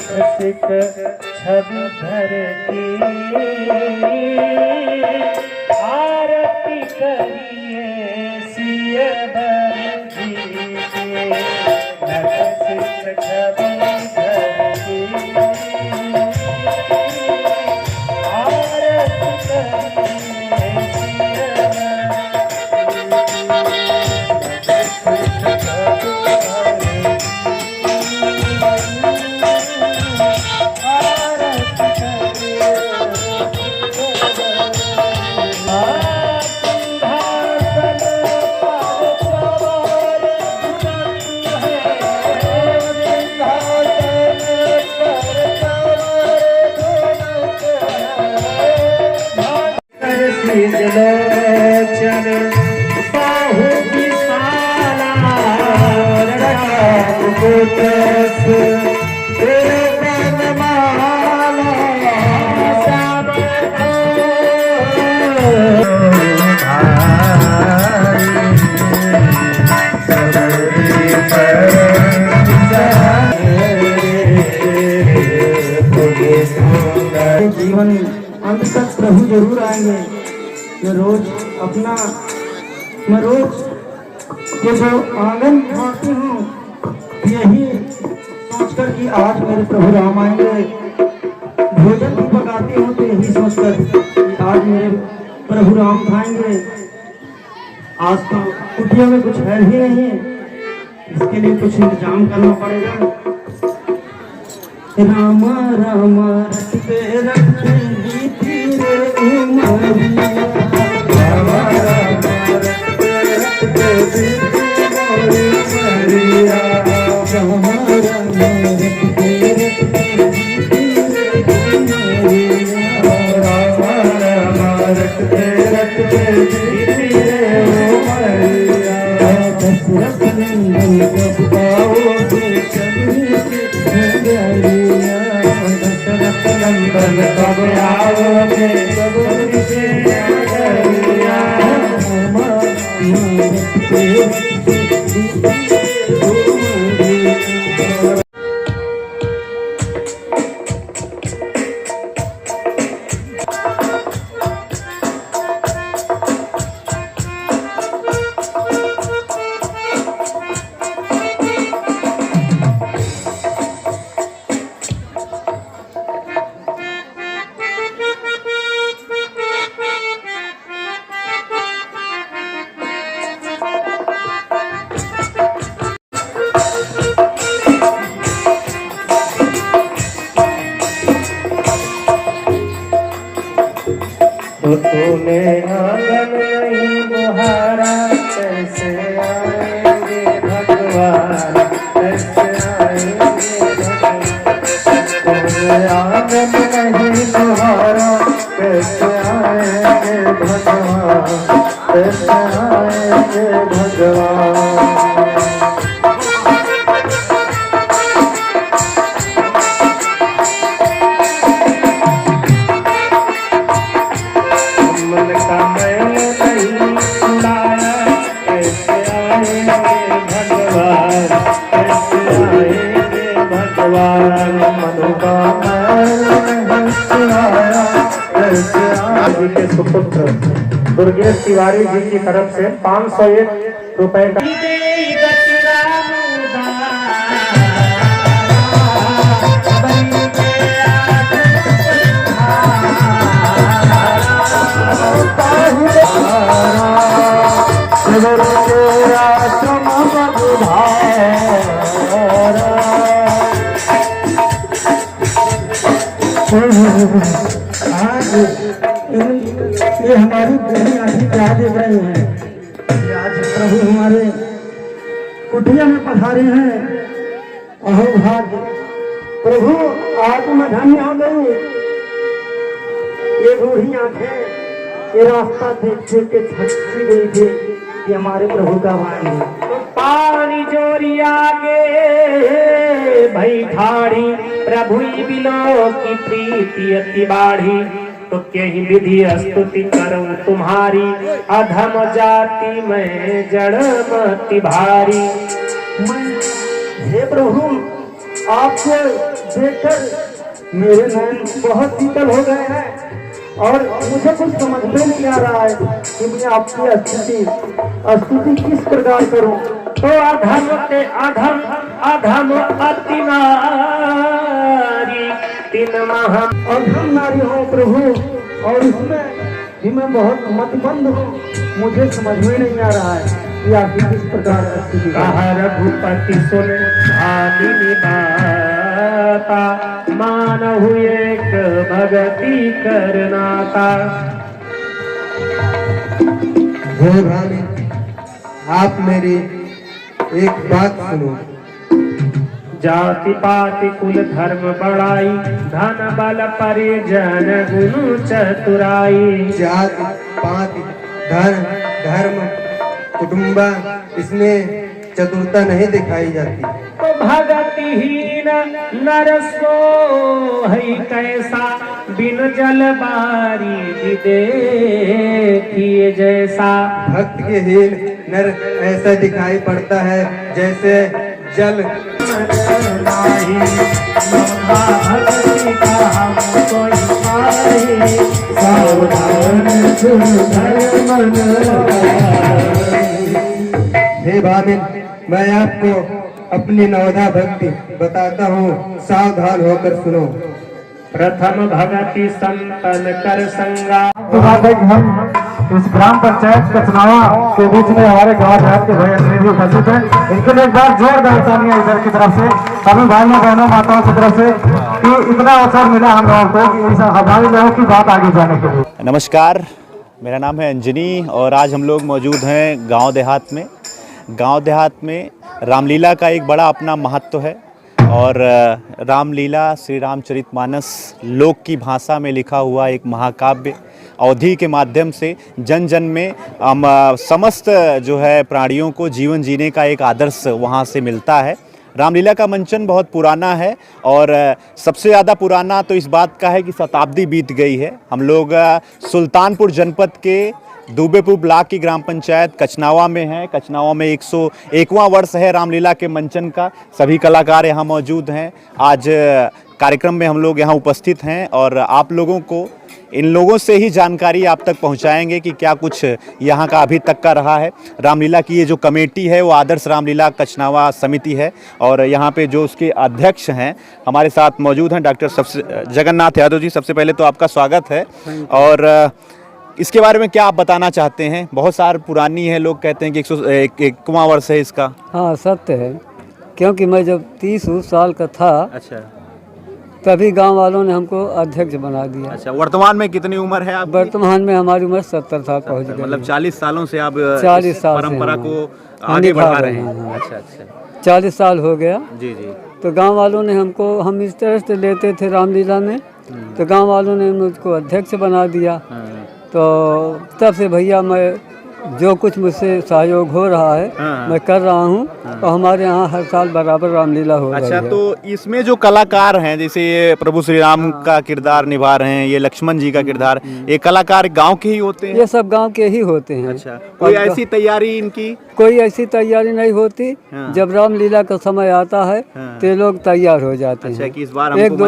सिख छवि धर की आरती करिए सिय बर जी के नट सिख छवि धर की आरती करिए सिय लोचन बाहु विशाला कुटस वनमाला सब जीवन अंत तक प्रभु जरूर आएंगे। मैं रोज ये जो आंगन झाँकती हूँ यही सोचकर कि आज मेरे प्रभु राम आएंगे। भोजन भी पकाती हूँ तो यही सोचकर कि आज मेरे प्रभु राम खाएंगे। आज तो कुटिया में कुछ है ही नहीं, इसके लिए कुछ इंतजाम करना पड़ेगा। राम राम रखते रखते बीती रे उमरिया, राम राम रखते रखते बीती मोरी उमरिया, राम राम रखते रखते बीती रे उमरिया, राम राम रखते रखते बीती रे उमरिया। दशरथ नंदन कब पाओगे शबरी नगरिया, दशरथ नंदन कब आओगे शबरी नगरिया, राम रखते रखते बीती उमरिया। तो तूने आंगन नहीं बुहारा, कैसे आएंगे भगवान, कैसे आएंगे भगवान। तूने आंगन नहीं बुहारा, कैसे आएंगे भगवान, कैसे आएंगे भगवान। जी के सुपुत्र दुर्गेश तिवारी जी की तरफ से 501 रुपए का ये हमारी पूरी आंखें क्या देख रही हैं। आज प्रभु हमारे कुटिया में पधारे हैं। अहो भाग्य प्रभु, आज मैं धन्य हो गई। ये बूढ़ी आंखें ये रास्ता देख के थक गई थी कि हमारे प्रभु का आएंगे। पानी जोरिया के भई ठाड़ी, प्रभु बिलो की प्रीति अति बाढ़ी। तो यही विधि स्तुति करूं तुम्हारी, अधम जाति में जड़ मति भारी। हे प्रभु, आपको देखकर मेरे नैन बहुत शीतल हो गए हैं और मुझे कुछ समझ में नहीं आ रहा है कि मैं आपकी स्तुति किस प्रकार करूं। तो अधम ते अधम अधम अति नारी तीन महा अधम नारी हो प्रभु, और इसमें भी मैं बहुत मतबंद हूँ। मुझे समझ में नहीं आ रहा है कि आपकी किस प्रकार स्तुति करूं। कहा रघुपति सुन भामिनी माता मानहु एक भगति करनाता। हे भाभी, आप मेरी एक बात सुनो। जाति पाति कुल धर्म बड़ाई धन बल परिजन गुरु चतुराई। जाति पाति धर्म कुटुंबा, इसमें चतुरता नहीं दिखाई जाती। तो भगतिहीन नर सो है कैसा बिन जल बारी देखिए जैसा। भक्त के हीन नर ऐसा दिखाई पड़ता है जैसे जल। भक्ति का हम कोई पाए सावधान हे भाभी, मैं आपको अपनी नवधा भक्ति बताता हूँ, सावधान होकर सुनो। प्रथम भगति संतन कर संगा। तो बात है कि हम इस ग्राम पंचायत कचनावा के बीच में हमारे गांव देहात के भाई प्रतिनिधि उपस्थित हैं। इनके लिए एक बार जोरदार तालियां इधर की तरफ से, सभी भाइयों बहनों माताओं की तरफ से कि इतना अवसर मिला हम लोगों को कि इस हमारे लोगों की बात आगे जाने के लिए। नमस्कार, मेरा नाम है अंजनी और आज हम लोग मौजूद हैं गांव देहात में। गांव देहात में रामलीला का एक बड़ा अपना महत्व है और रामलीला श्री रामचरितमानस लोक की भाषा में लिखा हुआ एक महाकाव्य अवधि के माध्यम से जन जन में समस्त जो है प्राणियों को जीवन जीने का एक आदर्श वहाँ से मिलता है। रामलीला का मंचन बहुत पुराना है और सबसे ज़्यादा पुराना तो इस बात का है कि शताब्दी बीत गई है। हम लोग सुल्तानपुर जनपद के दुबेपुर ब्लॉक की ग्राम पंचायत कचनावा में है। कचनावा में 101वां वर्ष है रामलीला के मंचन का। सभी कलाकार यहाँ मौजूद हैं। आज कार्यक्रम में हम लोग यहाँ उपस्थित हैं और आप लोगों को इन लोगों से ही जानकारी आप तक पहुँचाएंगे कि क्या कुछ यहाँ का अभी तक का रहा है। रामलीला की ये जो कमेटी है वो आदर्श रामलीला कचनावा समिति है और यहाँ पे जो उसके अध्यक्ष हैं हमारे साथ मौजूद हैं डॉक्टर जगन्नाथ यादव जी। सबसे पहले तो आपका स्वागत है और इसके बारे में क्या आप बताना चाहते हैं? बहुत सार पुरानी है, लोग कहते हैं कि 101वां वर्ष है इसका। हाँ सत्य है, क्योंकि मैं जब 30 साल का था अच्छा, तभी गांव वालों ने हमको अध्यक्ष बना दिया। अच्छा, वर्तमान में कितनी उम्र है आप? वर्तमान में हमारी उम्र 70 साल पहुँच गई। मतलब 40 सालों से आप 40 साल परंपरा से को आगे बढ़ा रहे हैं। हाँ। अच्छा अच्छा, 40 साल हो गया। जी जी। तो गांव वालों ने हम इस तरह से लेते थे रामलीला में, तो गांव वालों ने मुझको अध्यक्ष बना दिया। तो तब से भैया मैं जो कुछ मुझसे सहयोग हो रहा है मैं कर रहा हूँ और हमारे यहाँ हर साल बराबर रामलीला हो रही है। अच्छा, तो इसमें जो कलाकार हैं जैसे ये प्रभु श्री राम का किरदार निभा रहे हैं, ये लक्ष्मण जी का किरदार, ये कलाकार गांव के ही होते हैं? ये सब गांव के ही होते हैं। अच्छा, कोई ऐसी तैयारी इनकी? कोई ऐसी तैयारी नहीं होती। जब रामलीला का समय आता है तो ये लोग तैयार हो जाते हैं। अच्छा, कि इस बार हमको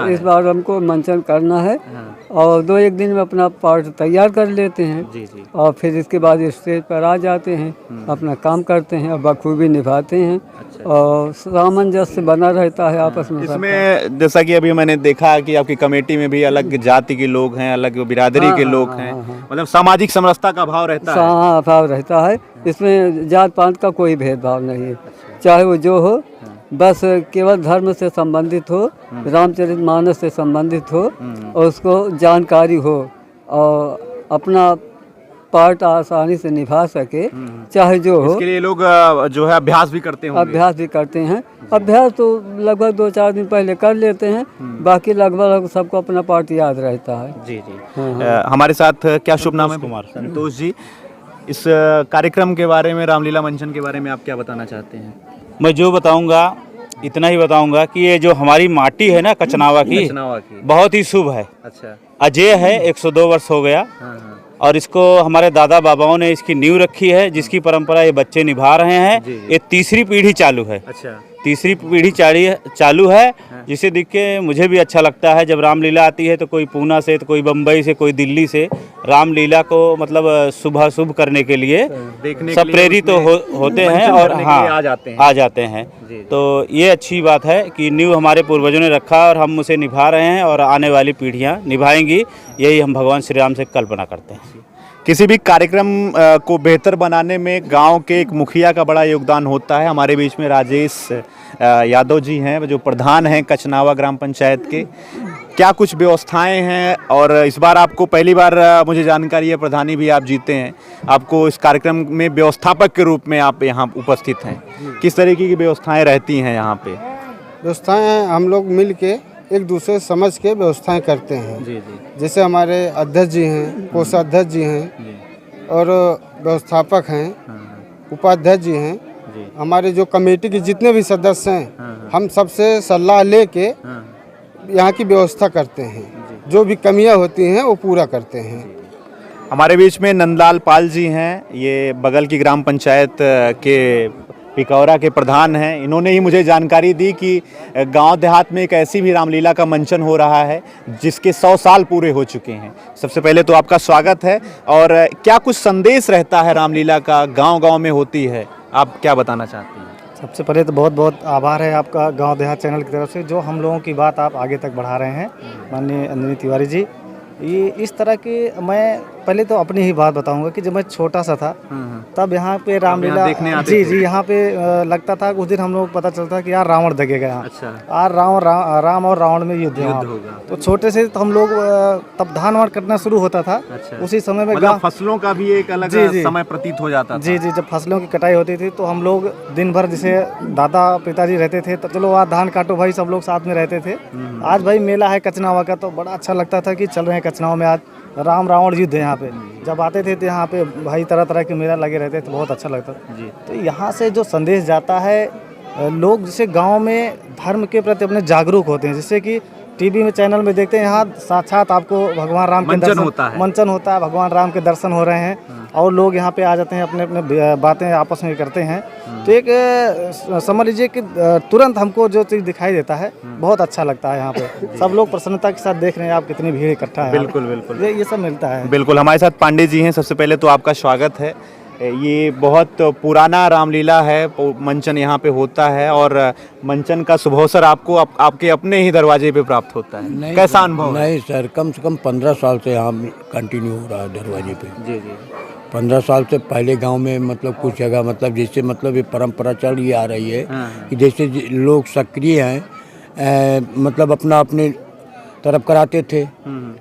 इस बार हमको मंचन करना है और 2-1 दिन में अपना पार्ट तैयार कर लेते हैं। जी जी। और फिर इसके बाद स्टेज पर आ जाते हैं, अपना काम करते हैं और बखूबी निभाते हैं। अच्छा। और सामंजस्य बना रहता है आपस में। इसमें जैसा कि अभी मैंने देखा कि आपकी कमेटी में भी अलग जाति के लोग हैं, अलग बिरादरी के लोग हैं, मतलब सामाजिक समरसता का भाव रहता है। हाँ, भाव रहता है। इसमें जात पात का कोई भेदभाव नहीं है, चाहे वो जो हो, बस केवल धर्म से संबंधित हो, रामचरितमानस से संबंधित हो और उसको जानकारी हो और अपना पार्ट आसानी से निभा सके, चाहे जो हो। इसके लिए लोग जो है अभ्यास भी करते हैं। अभ्यास भी करते हैं। अभ्यास तो लगभग 2-4 दिन पहले कर लेते हैं, बाकी लगभग सबको अपना पार्ट याद रहता है। जी जी। हमारे साथ क्या शुभ नाम है? कुमार संतोष जी। इस कार्यक्रम के बारे में, रामलीला मंचन के बारे में आप क्या बताना चाहते हैं? मैं जो बताऊंगा इतना ही बताऊंगा कि ये जो हमारी माटी है ना कचनावा की बहुत ही शुभ है। अच्छा, अजय है, 102 वर्ष हो गया और इसको हमारे दादा बाबाओं ने इसकी नींव रखी है, जिसकी परंपरा ये बच्चे निभा रहे हैं। ये तीसरी पीढ़ी चालू है। अच्छा, तीसरी पीढ़ी चालू है, जिसे देख के मुझे भी अच्छा लगता है। जब रामलीला आती है तो कोई पूना से, तो कोई बम्बई से, कोई दिल्ली से रामलीला को मतलब सुबह शुभ करने के लिए देखने सब प्रेरित होते हैं और हाँ आ जाते हैं। तो ये अच्छी बात है कि नींव हमारे पूर्वजों ने रखा और हम उसे निभा रहे हैं और आने वाली पीढ़ियाँ निभाएंगी, यही हम भगवान श्री राम से कल्पना करते हैं। किसी भी कार्यक्रम को बेहतर बनाने में गांव के एक मुखिया का बड़ा योगदान होता है। हमारे बीच में राजेश यादव जी हैं, जो प्रधान हैं कचनावा ग्राम पंचायत के। क्या कुछ व्यवस्थाएं हैं, और इस बार आपको पहली बार मुझे जानकारी है प्रधानी भी आप जीते हैं, आपको इस कार्यक्रम में व्यवस्थापक के रूप में आप यहाँ उपस्थित हैं। किस तरीके की व्यवस्थाएँ रहती हैं यहाँ पे? व्यवस्थाएं हम लोग मिल के एक दूसरे समझ के व्यवस्थाएं करते हैं। जैसे हमारे अध्यक्ष जी हैं, कोषाध्यक्ष जी हैं और व्यवस्थापक हैं, उपाध्यक्ष जी हैं। हमारे जो कमेटी के जितने भी सदस्य हैं, हम सबसे सलाह लेके यहाँ की व्यवस्था करते हैं। जो भी कमियां होती हैं वो पूरा करते हैं। हमारे बीच में नंदलाल पाल जी हैं, ये बगल की ग्राम पंचायत के पिकौरा के प्रधान हैं। इन्होंने ही मुझे जानकारी दी कि गांव देहात में एक ऐसी भी रामलीला का मंचन हो रहा है जिसके 100 साल पूरे हो चुके हैं। सबसे पहले तो आपका स्वागत है। और क्या कुछ संदेश रहता है रामलीला का, गांव-गांव में होती है, आप क्या बताना चाहते हैं? सबसे पहले तो बहुत बहुत आभार है आपका गांव देहात चैनल की तरफ से, जो हम लोगों की बात आप आगे तक बढ़ा रहे हैं। माननीय अंजनी तिवारी जी, ये इस तरह की, मैं पहले तो अपनी ही बात बताऊंगा कि जब मैं छोटा सा था तब यहाँ पे रामलीला देखने आते थे। जी यहाँ पे लगता था। उस दिन हम लोग पता चलता कि यार रावण दगेगा यहाँ। अच्छा। यार राम और रावण में युद्ध होगा। तो छोटे से तो हम लोग तब धान वान कटना शुरू होता था। अच्छा। उसी समय में मतलब फसलों का भी एक अलग समय प्रतीत हो जाता था। जी, जब फसलों की कटाई होती थी तो हम लोग दिन भर, जैसे दादा पिताजी रहते थे तो चलो आज धान काटो भाई, सब लोग साथ में रहते थे। आज भाई मेला है कचनावा का, तो बड़ा अच्छा लगता था कि चल रहे हैं कचनावा में, आज राम रावण युद्ध है यहाँ पे। जब आते थे तो यहाँ पे भाई तरह तरह के मेला लगे रहते थे, बहुत अच्छा लगता था। तो यहाँ से जो संदेश जाता है, लोग जैसे गांव में धर्म के प्रति अपने जागरूक होते हैं। जैसे कि टीवी में चैनल में देखते हैं, यहाँ साक्षात आपको भगवान राम के दर्शन मंचन होता है, भगवान राम के दर्शन हो रहे हैं और लोग यहाँ पे आ जाते हैं, अपने अपने बातें आपस में करते हैं। तो एक समझ लीजिए कि तुरंत हमको जो चीज़ दिखाई देता है बहुत अच्छा लगता है। यहाँ पे सब लोग प्रसन्नता के साथ देख रहे हैं आप कितनी भीड़ इकट्ठा है। बिल्कुल बिल्कुल, ये सब मिलता है। बिल्कुल। हमारे साथ पांडे जी हैं। सबसे पहले तो आपका स्वागत है। ये बहुत पुराना रामलीला है, मंचन यहाँ पे होता है और मंचन का शुभ अवसर आपको आपके अपने ही दरवाजे पे प्राप्त होता है। कैसा अनुभव? नहीं सर, कम से कम 15 साल से यहाँ कंटिन्यू हो रहा है दरवाजे पे। जी। 15 साल से पहले गांव में मतलब कुछ जगह मतलब जैसे मतलब ये परंपरा चल ही आ रही है कि जैसे लोग सक्रिय हैं, मतलब अपना अपने तरफ कराते थे।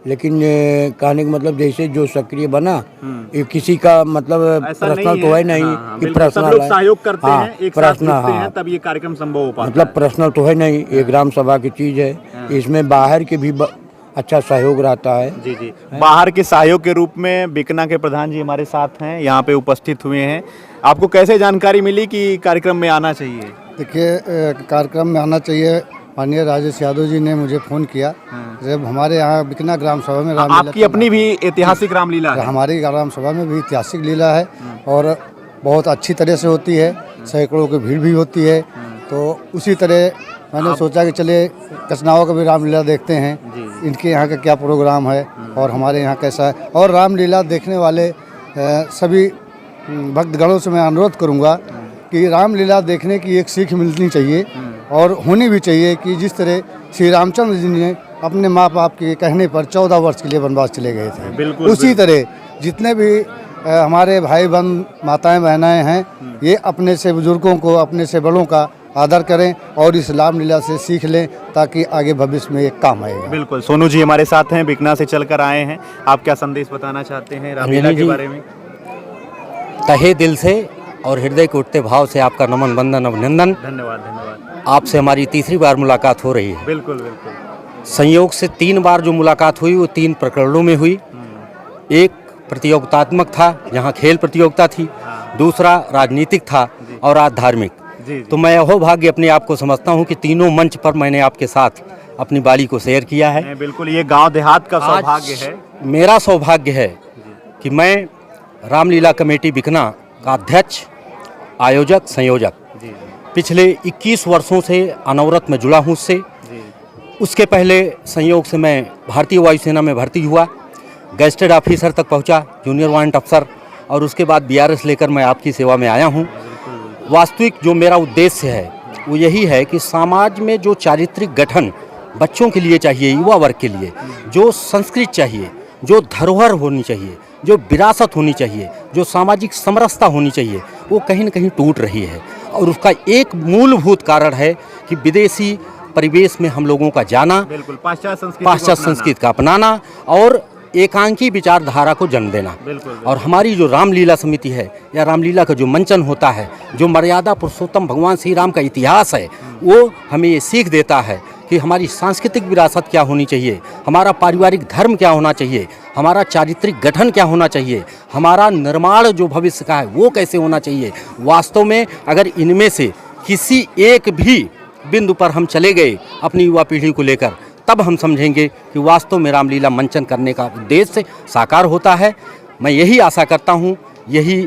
लेकिन कहने का मतलब जैसे जो सक्रिय बना, ये किसी का मतलब पर्सनल तो है नहीं कि पर्सनल लोग सहयोग करते हैं, एक साथ पर्सनल, जुटते हैं, तब ये कार्यक्रम संभव हो पाता है। मतलब पर्सनल तो है नहीं, ये ग्राम सभा की चीज़ है। इसमें बाहर के भी अच्छा सहयोग रहता है। जी। बाहर के सहयोग के रूप में बिकना के प्रधान जी हमारे साथ हैं, यहाँ पे उपस्थित हुए हैं। आपको कैसे जानकारी मिली कि कार्यक्रम में आना चाहिए? देखिए, कार्यक्रम में आना चाहिए। माननीय राजेश यादव जी ने मुझे फ़ोन किया जब हमारे यहाँ बिकना ग्राम सभा में रामलीला। आपकी अपनी भी ऐतिहासिक रामलीला है? हमारी ग्राम सभा में भी ऐतिहासिक लीला है और बहुत अच्छी तरह से होती है, सैकड़ों की भीड़ भी होती है। तो उसी तरह मैंने सोचा कि चले कचनावा का भी रामलीला देखते हैं, इनके यहाँ का क्या प्रोग्राम है और हमारे यहाँ कैसा है। और रामलीला देखने वाले सभी भक्तगणों से मैं अनुरोध करूँगा कि रामलीला देखने की एक सीख मिलनी चाहिए और होनी भी चाहिए कि जिस तरह श्री रामचंद्र जी ने अपने माँ बाप के कहने पर 14 वर्ष के लिए वनवास चले गए थे, बिल्कुल, उसी तरह जितने भी हमारे भाई बहन माताएं बहनाएं हैं, ये अपने से बुजुर्गों को, अपने से बड़ों का आदर करें और इस रामलीला से सीख लें ताकि आगे भविष्य में एक काम आएगा। बिल्कुल। सोनू जी हमारे साथ हैं, बिकना से चलकर आए हैं। आप क्या संदेश बताना चाहते हैं रामलीला के बारे में? तहे दिल से और हृदय के उठते भाव से आपका नमन वंदन अभिनंदन। धन्यवाद। आपसे हमारी तीसरी बार मुलाकात हो रही है। बिल्कुल। संयोग से 3 बार जो मुलाकात हुई वो 3 प्रकरणों में हुई। एक प्रतियोगितात्मक था, जहाँ खेल प्रतियोगिता थी, दूसरा राजनीतिक था और आज धार्मिक। तो मैं अहोभाग्य अपने आप को समझता हूँ कि तीनों मंच पर मैंने आपके साथ अपनी बारी को शेयर किया है। बिल्कुल, ये गांव देहात का सौभाग्य है। मेरा सौभाग्य है कि मैं रामलीला कमेटी बिकना का अध्यक्ष, आयोजक, संयोजक पिछले 21 वर्षों से अनवरत में जुड़ा हूँ उससे। उसके पहले संयोग से मैं भारतीय वायुसेना में भर्ती हुआ, गैस्टेड ऑफिसर तक पहुंचा, जूनियर वारंट अफसर, और उसके बाद बीआरएस लेकर मैं आपकी सेवा में आया हूं। वास्तविक जो मेरा उद्देश्य है वो यही है कि समाज में जो चारित्रिक गठन बच्चों के लिए चाहिए, युवा वर्ग के लिए जो संस्कृति चाहिए, जो धरोहर होनी चाहिए, जो विरासत होनी चाहिए, जो सामाजिक समरसता होनी चाहिए, वो कहीं न कहीं टूट रही है। और उसका एक मूलभूत कारण है कि विदेशी परिवेश में हम लोगों का जाना, पाश्चात्य संस्कृति का अपनाना और एकांकी विचारधारा को जन्म देना। और हमारी जो रामलीला समिति है या रामलीला का जो मंचन होता है, जो मर्यादा पुरुषोत्तम भगवान श्री राम का इतिहास है, वो हमें ये सीख देता है कि हमारी सांस्कृतिक विरासत क्या होनी चाहिए, हमारा पारिवारिक धर्म क्या होना चाहिए, हमारा चारित्रिक गठन क्या होना चाहिए, हमारा निर्माण जो भविष्य का है वो कैसे होना चाहिए। वास्तव में अगर इनमें से किसी एक भी बिंदु पर हम चले गए अपनी युवा पीढ़ी को लेकर, तब हम समझेंगे कि वास्तव में रामलीला मंचन करने का उद्देश्य साकार होता है। मैं यही आशा करता हूँ, यही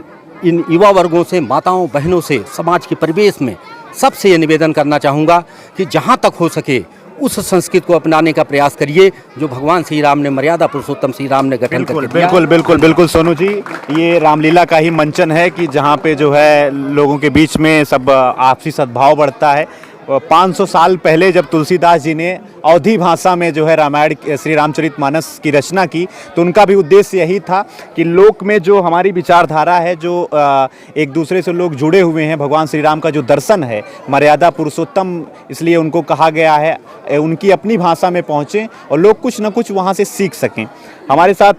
इन युवा वर्गों से, माताओं बहनों से, समाज के परिवेश में सबसे ये निवेदन करना चाहूँगा कि जहाँ तक हो सके उस संस्कृति को अपनाने का प्रयास करिए जो भगवान श्री राम ने, मर्यादा पुरुषोत्तम श्री राम ने गठन करके दिया। बिल्कुल सोनू जी, ये रामलीला का ही मंचन है कि जहाँ पे जो है लोगों के बीच में सब आपसी सद्भाव बढ़ता है। 500 साल पहले जब तुलसीदास जी ने अवधी भाषा में जो है रामायण, श्री रामचरितमानस की रचना की, तो उनका भी उद्देश्य यही था कि लोक में जो हमारी विचारधारा है, जो एक दूसरे से लोग जुड़े हुए हैं, भगवान श्री राम का जो दर्शन है, मर्यादा पुरुषोत्तम इसलिए उनको कहा गया है, उनकी अपनी भाषा में पहुँचें और लोग कुछ न कुछ वहाँ से सीख सकें। हमारे साथ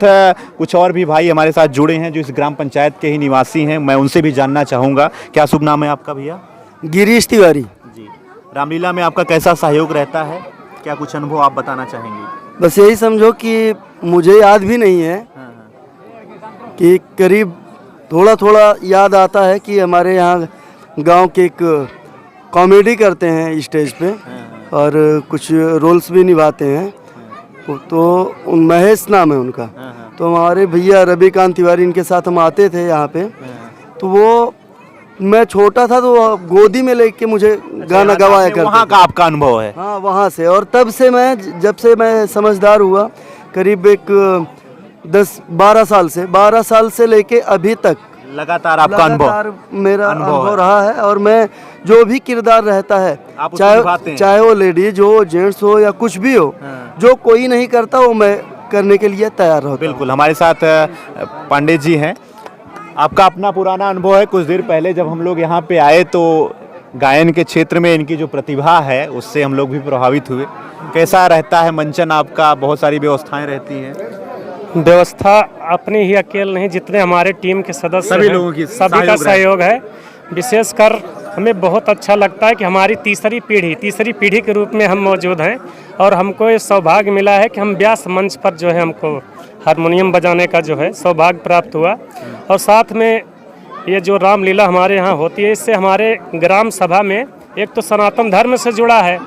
कुछ और भी भाई हमारे साथ जुड़े हैं जो इस ग्राम पंचायत के ही निवासी हैं, मैं उनसे भी जानना चाहूँगा। क्या शुभ नाम है आपका भैया? गिरीश तिवारी। जी, रामलीला में आपका कैसा सहयोग रहता है, क्या कुछ अनुभव आप बताना चाहेंगे? बस यही समझो कि मुझे याद भी नहीं है कि करीब थोड़ा थोड़ा याद आता है कि हमारे यहाँ गांव के एक कॉमेडी करते हैं स्टेज पे और कुछ रोल्स भी निभाते हैं, तो महेश नाम है उनका। तो हमारे भैया रविकांत तिवारी, इनके साथ हम आते थे यहाँ पे, तो वो मैं छोटा था तो गोदी में लेके मुझे गाना गवाया करते। वहाँ का आपका अनुभव है? हाँ, वहाँ से। और तब से मैं, जब से मैं समझदार हुआ, करीब एक 12 साल से लेके अभी तक लगातार आपका अनुभव, मेरा अनुभव रहा है। और मैं जो भी किरदार रहता है, चाहे वो लेडीज हो, जेंट्स हो या कुछ भी हो, जो कोई नहीं करता वो मैं करने के लिए तैयार रहता हूं। बिल्कुल। हमारे साथ पांडे जी हैं, आपका अपना पुराना अनुभव है। कुछ देर पहले जब हम लोग यहाँ पे आए तो गायन के क्षेत्र में इनकी जो प्रतिभा है उससे हम लोग भी प्रभावित हुए। कैसा रहता है मंचन आपका? बहुत सारी व्यवस्थाएं रहती हैं। व्यवस्था अपनी ही अकेले नहीं, जितने हमारे टीम के सदस्य सभी लोगों की सभी का सहयोग है। विशेषकर हमें बहुत अच्छा लगता है कि हमारी तीसरी पीढ़ी के रूप में हम मौजूद हैं और हमको ये सौभाग्य मिला है कि हम व्यास मंच पर जो है हमको हारमोनियम बजाने का जो है सौभाग्य प्राप्त हुआ। और साथ में ये जो रामलीला हमारे यहाँ होती है, इससे हमारे ग्राम सभा में एक तो सनातन धर्म से जुड़ा है,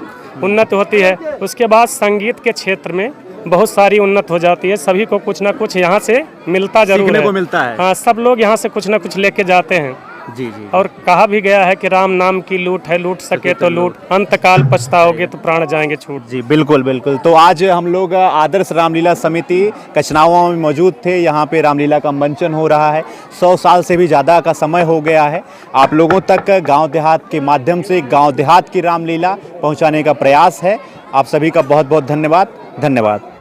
उन्नति होती है। उसके बाद संगीत के क्षेत्र में बहुत सारी उन्नत हो जाती है। सभी को कुछ ना कुछ यहाँ से मिलता जरूर सीखने है। को मिलता है। हाँ, सब लोग यहाँ से कुछ ना कुछ लेके जाते हैं। जी जी। और कहा भी गया है कि राम नाम की लूट है, लूट सके तो लूट, अंतकाल पछताओगे तो प्राण जाएंगे छूट। जी बिल्कुल बिल्कुल। तो आज हम लोग आदर्श रामलीला समिति कचनावा में मौजूद थे। यहाँ पे रामलीला का मंचन हो रहा है। 100 साल से भी ज़्यादा का समय हो गया है। आप लोगों तक गांव देहात के माध्यम से गांव देहात की रामलीला पहुँचाने का प्रयास है। आप सभी का बहुत बहुत धन्यवाद।